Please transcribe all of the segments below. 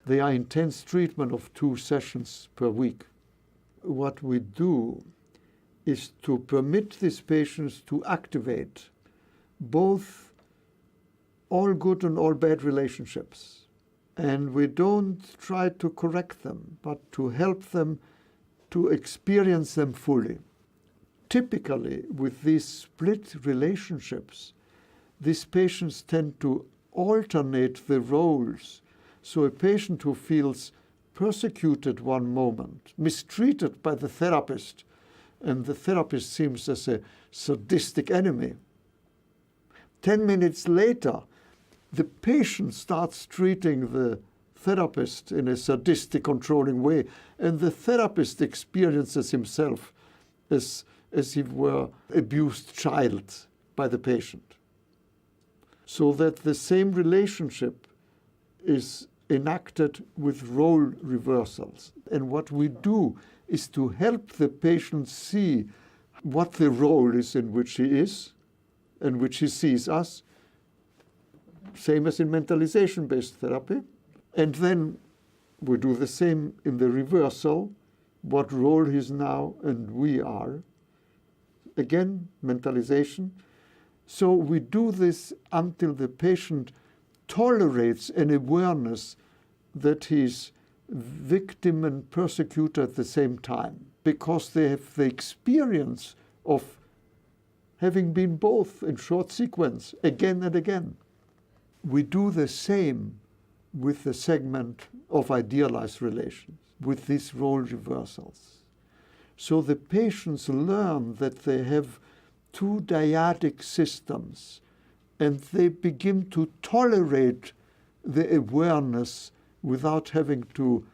They are intense treatment of 2 sessions per week. What we do is to permit these patients to activate both all good and all bad relationships. And we don't try to correct them, but to help them to experience them fully. Typically, with these split relationships, these patients tend to alternate the roles. So a patient who feels persecuted one moment, mistreated by the therapist, and the therapist seems as a sadistic enemy. 10 minutes later, the patient starts treating the therapist in a sadistic, controlling way, and the therapist experiences himself as he were abused child by the patient. So that the same relationship is enacted with role reversals. And what we do is to help the patient see what the role is in which he is, in which he sees us, same as in mentalization-based therapy. And then we do the same in the reversal, what role he is now and we are. Again, mentalization. So we do this until the patient tolerates an awareness that he's victim and persecutor at the same time, because they have the experience of having been both in short sequence again and again. We do the same with the segment of idealized relations, with these role reversals. So the patients learn that they have 2 dyadic systems, and they begin to tolerate the awareness without having to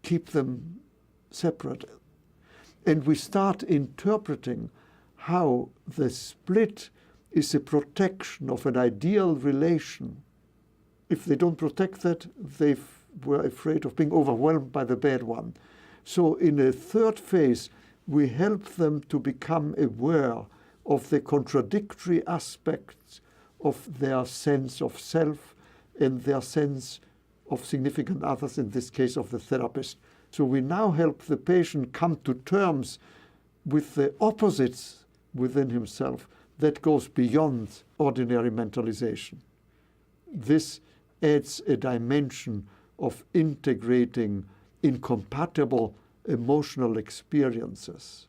keep them separate. And we start interpreting how the split is a protection of an ideal relation. If they don't protect that, they were afraid of being overwhelmed by the bad one. So in a third phase, we help them to become aware of the contradictory aspects of their sense of self and their sense of significant others, in this case of the therapist. So we now help the patient come to terms with the opposites within himself that goes beyond ordinary mentalization. This adds a dimension of integrating incompatible emotional experiences.